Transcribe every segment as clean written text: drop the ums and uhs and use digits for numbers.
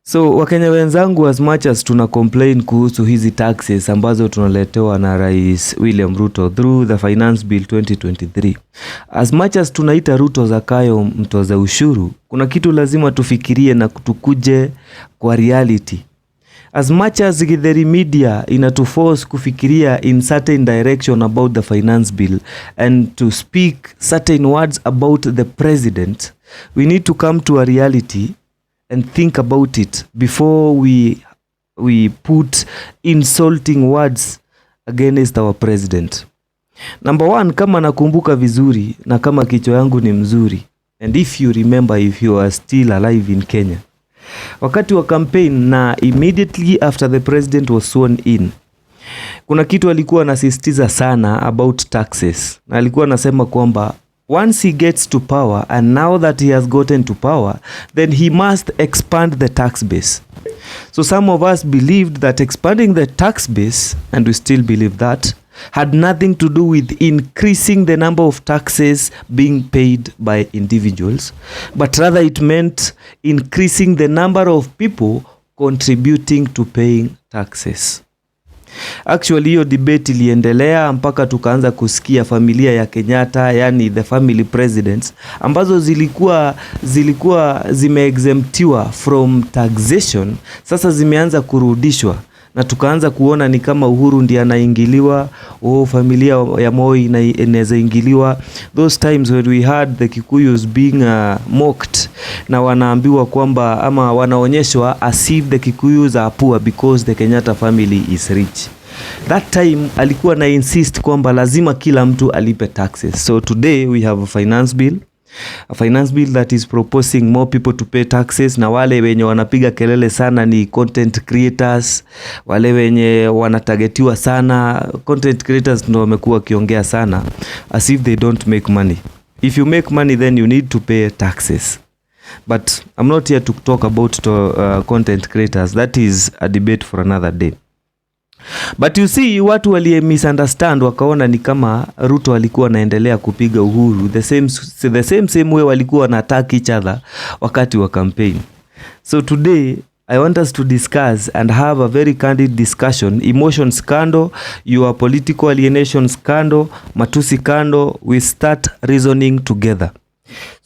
So Wakenya wenzangu, as much as tuna complain kuhusu hizi taxes ambazo tunaletewa na Rais William Ruto through the Finance Bill 2023, as much as tunaita Ruto Zakayo mtoza ushuru, kuna kitu lazima tufikirie na tukuje kwa reality. As much as the media inatuforce kufikiria in certain direction about the finance bill and to speak certain words about the president, we need to come to a reality and think about it before we put insulting words against our president. Number one, kama nakumbuka vizuri na kama kichwa yangu ni mzuri, and if you remember, if you are still alive in Kenya, wakati wa campaign na immediately after the president was sworn in, kuna kitu alikuwa anasisitiza sana about taxes. Na alikuwa anasema kwamba once he gets to power, and now that he has gotten to power, then he must expand the tax base. So some of us believed that expanding the tax base, and we still believe that, had nothing to do with increasing the number of taxes being paid by individuals, but rather it meant increasing the number of people contributing to paying taxes. Actually, hiyo debate iliendelea mpaka tukaanza kusikia familia ya Kenyatta, yani the family presidents, ambazo zilikuwa zimeexemptiwa from taxation, sasa zimeanza kurudishwa, na tukaanza kuona ni kama Uhuru ndiye anaingiliwa, familia ya Moi inaweza ingiliwa. Those times when we had the Kikuyus being mocked, na wanaambiwa kwamba ama wanaonyeshwa as if the Kikuyus are poor because the Kenyatta family is rich. That time alikuwa na insist kwamba lazima kila mtu alipe taxes. So today we have a finance bill that is proposing more people to pay taxes, na wale wenye wanapiga kelele sana ni content creators, wale wenye wanatargetiwa sana. Content creators ndio wamekuwa kiongea sana as if they don't make money. If you make money, then you need to pay taxes. But I'm not here to talk about content creators. That is a debate for another day. But you see, watu wali misunderstand, wakaona ni kama Ruto alikuwa anaendelea kupiga Uhuru the same way walikuwa na attack each other wakati wa campaign. So today I want us to discuss and have a very candid discussion. Emotion scandal, your political alienation scandal, matusi scandal. We start reasoning together.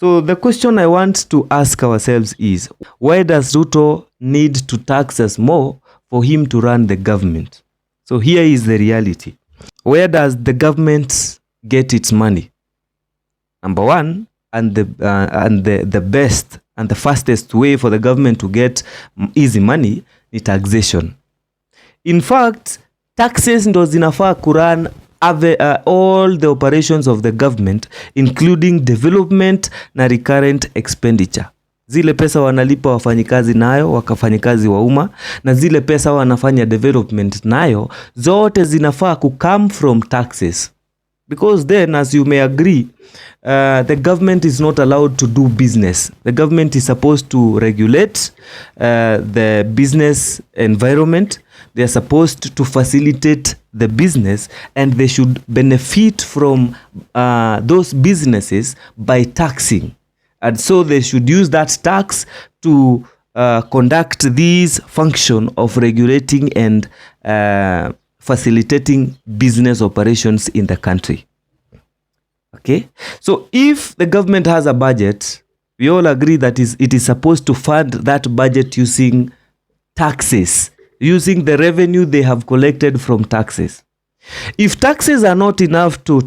So the question I want to ask ourselves is, why does Ruto need to tax us more for him to run the government? So here is the reality. Where does the government get its money? Number one, and the best and the fastest way for the government to get easy money is taxation. In fact, taxes ndo zinafaa kurun all the operations of the government, including development na recurrent expenditure. Zile pesa wanalipa wafanyikazi nayo, wakafanyikazi wa umma, na zile pesa wanafanya development nayo, zote zinafaa come from taxes. Because then, as you may agree, the government is not allowed to do business. The government is supposed to regulate the business environment. They are supposed to facilitate the business, and they should benefit from those businesses by taxing. And so they should use that tax to conduct this function of regulating and facilitating business operations in the country. Okay? So if the government has a budget, we all agree that it is supposed to fund that budget using taxes, using the revenue they have collected from taxes. If taxes are not enough to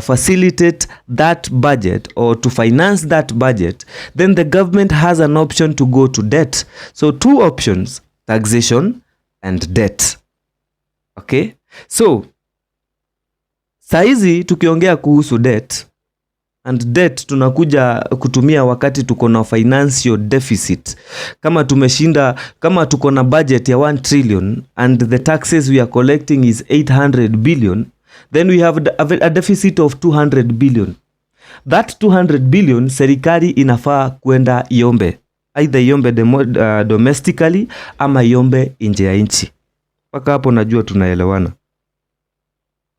facilitate that budget or to finance that budget, then the government has an option to go to debt. So two options, taxation and debt. Okay? So, saizi tukiongea kuhusu debt, and debt tunakuja kutumia wakati tuko na financial deficit. Kama tuko na budget ya 1 trillion and the taxes we are collecting is 800 billion, then we have a deficit of 200 billion. That 200 billion serikali inafaa kwenda iombe. Either iombe domestically ama iombe nje ya nchi. Paka hapo najua tunaelewana.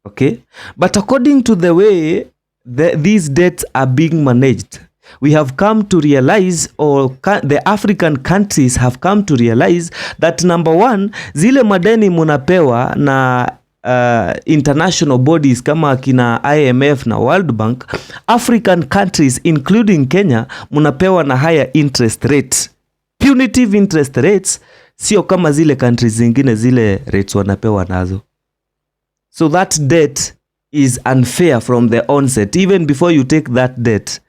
Okay? But according to the way these debts are being managed, We have come to realize, or the African countries have come to realize that number one, zile madeni munapewa na international bodies kama kina IMF na World Bank, African countries including Kenya munapewa na higher interest rates, punitive interest rates, sio kama zile countries zingine zile rates wanapewa nazo. So that debt is unfair from the onset. Even before you take that debt,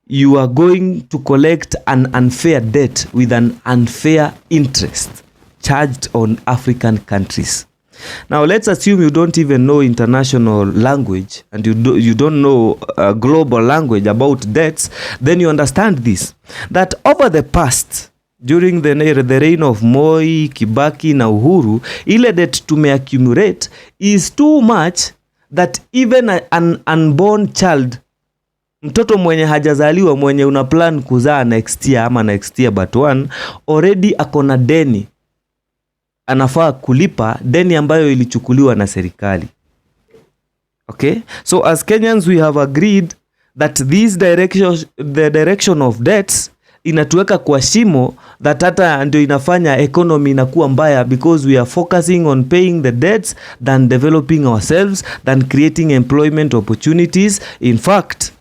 you are going to collect an unfair debt with an unfair interest charged on African countries. Now let's assume you don't even know international language and you don't know global language about debts. Then you understand this, that over the past, during the reign of Moi, Kibaki na Uhuru, ile debt tumeaccumulate is too much that even an unborn child, mtoto mwenye hajazaliwa mwenye una plan kuzaa next year ama next year but one, already akona deni, anafaa kulipa deni ambayo ilichukuliwa na serikali. Okay, so as Kenyans we have agreed that the direction of debts inatuweka kwa shimo that hata ndio inafanya economy inakuwa mbaya, because we are focusing on paying the debts than developing ourselves, than creating employment opportunities. In fact,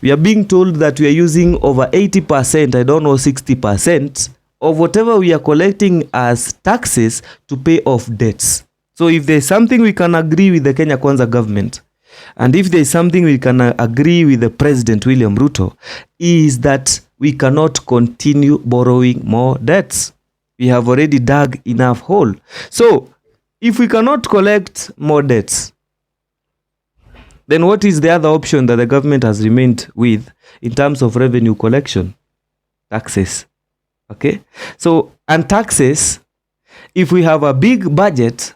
we are being told that we are using over 80%, I don't know, 60% of whatever we are collecting as taxes to pay off debts. So if there's something we can agree with the Kenya Kwanza government, and if there's something we can agree with the President William Ruto, is that we cannot continue borrowing more debts. We have already dug enough hole. So if we cannot collect more debts, then what is the other option that the government has remained with in terms of revenue collection? Taxes. Okay, so, and taxes, if we have a big budget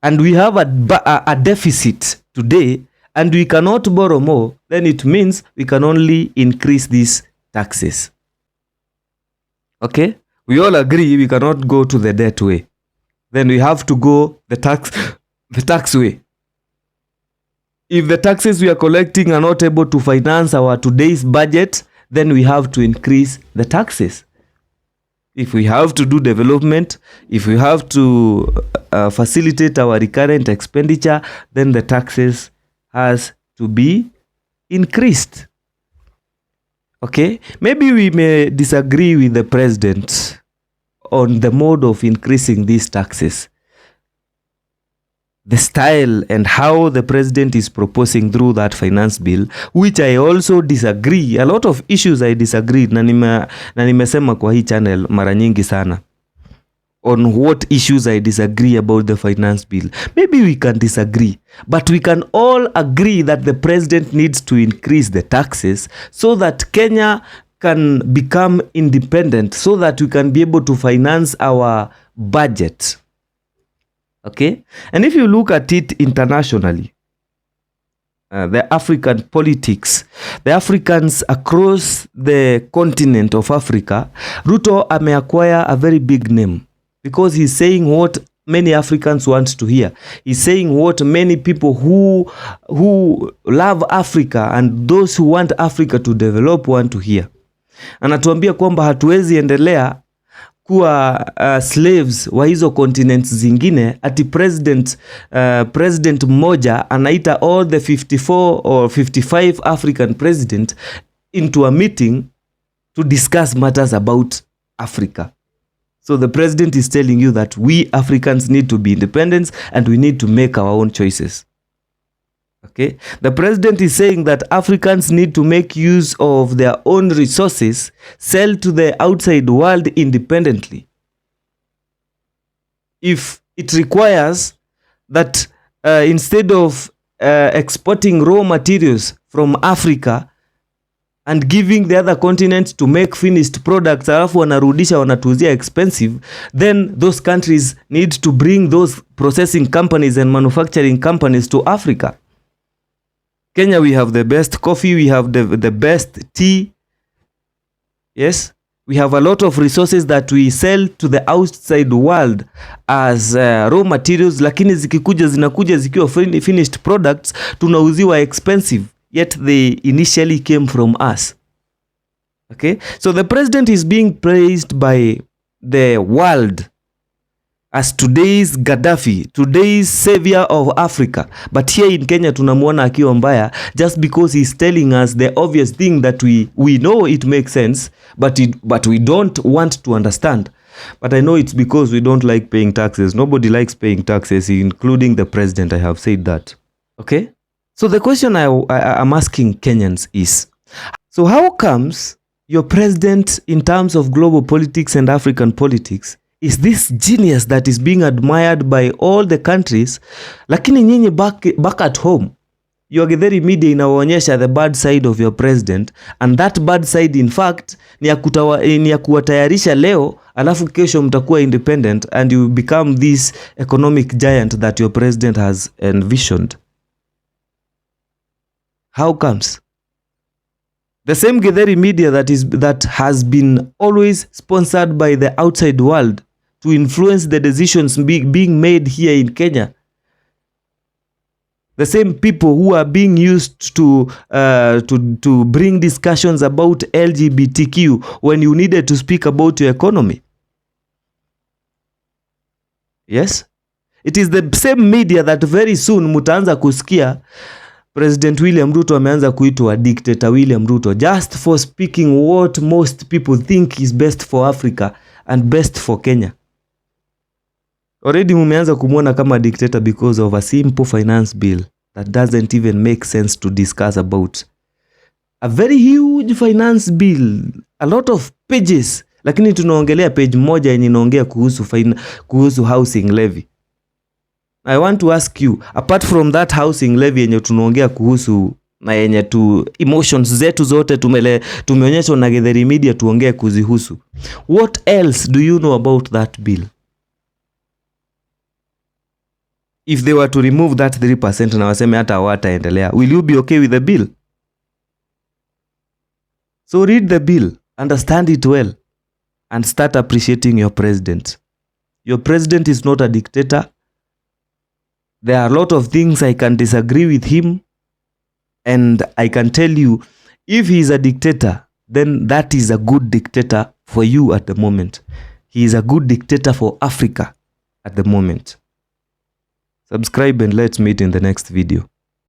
and we have a deficit today and we cannot borrow more, then it means we can only increase these taxes. Okay, we all agree we cannot go to the debt way. Then we have to go the tax way. If the taxes we are collecting are not able to finance our today's budget, then we have to increase the taxes. If we have to do development, if we have to facilitate our recurrent expenditure, then the taxes has to be increased. Okay, maybe we may disagree with the president on the mode of increasing these taxes, the style and how the president is proposing through that finance bill, which I also disagree. A lot of issues I disagree, na nimesema kwa hii channel mara nyingi sana on what issues I disagree about the finance bill. Maybe we can disagree, but we can all agree that the president needs to increase the taxes so that Kenya can become independent, so that we can be able to finance our budget. Okay, and if you look at it internationally, the African politics, the Africans across the continent of Africa, Ruto ameacquire a very big name because he's saying what many Africans want to hear. He's saying what many people who love Africa and those who want Africa to develop want to hear. Anatuambia kwamba hatuwezi endelea kuwa slaves wa hizo continents zingine, ati president mmoja anaita all the 54 or 55 African president into a meeting to discuss matters about Africa. So the president is telling you that we Africans need to be independent and we need to make our own choices. Okay, the president is saying that Africans need to make use of their own resources, sell to the outside world independently. If it requires that instead of exporting raw materials from Africa and giving the other continents to make finished products, alafu wanarudisha wanatuzia expensive, then those countries need to bring those processing companies and manufacturing companies to Africa. Kenya, we have the best coffee, we have the best tea. Yes, we have a lot of resources that we sell to the outside world as raw materials, lakini zinakuja zikiwa finished products tunauziwa expensive. yet they initially came from us. Okay, so the president is being praised by the world as today's Gaddafi, today's savior of Africa. But here in Kenya tunamuona akiwa mbaya just because he's telling us the obvious thing that we know it makes sense, but we don't want to understand. But I know it's because we don't like paying taxes. Nobody likes paying taxes, including the president. I have said that. Okay? So the question I'm asking Kenyans is, so how comes your president in terms of global politics and African politics is this genius that is being admired by all the countries, lakini nyinyi back at home your Githeri media inaonyesha the bad side of your president, and that bad side in fact ni ya kuwatayarisha leo, alafu kesho mtakuwa independent and you become this economic giant that your president has envisioned. How comes? The same Githeri media that has been always sponsored by the outside world to influence the decisions being made here in Kenya. The same people who are being used to bring discussions about LGBTQ when you needed to speak about your economy. Yes? It is the same media that very soon mutaanza kusikia President William Ruto ameanza kuitwa Dictator William Ruto just for speaking what most people think is best for Africa and best for Kenya. Already mumeanza kumuona kama dictator because of a simple finance bill that doesn't even make sense to discuss about. A very huge finance bill, a lot of pages, lakini tunaongelea page moja yenye inaongea kuhusu housing levy. I want to ask you, apart from that housing levy yenye tunaongea kuhusu na yenye tu emotions zetu zote tumeonyeshwa na Githeri media tuongee kuzihusu, what else do you know about that bill? If they were to remove that 3% na waseme hata hawataendelea, will you be okay with the bill? So read the bill, understand it well, and start appreciating your president. Your president is not a dictator. There are a lot of things I can disagree with him, and I can tell you, if he is a dictator, then that is a good dictator for you at the moment. He is a good dictator for Africa at the moment. Subscribe and let's meet in the next video.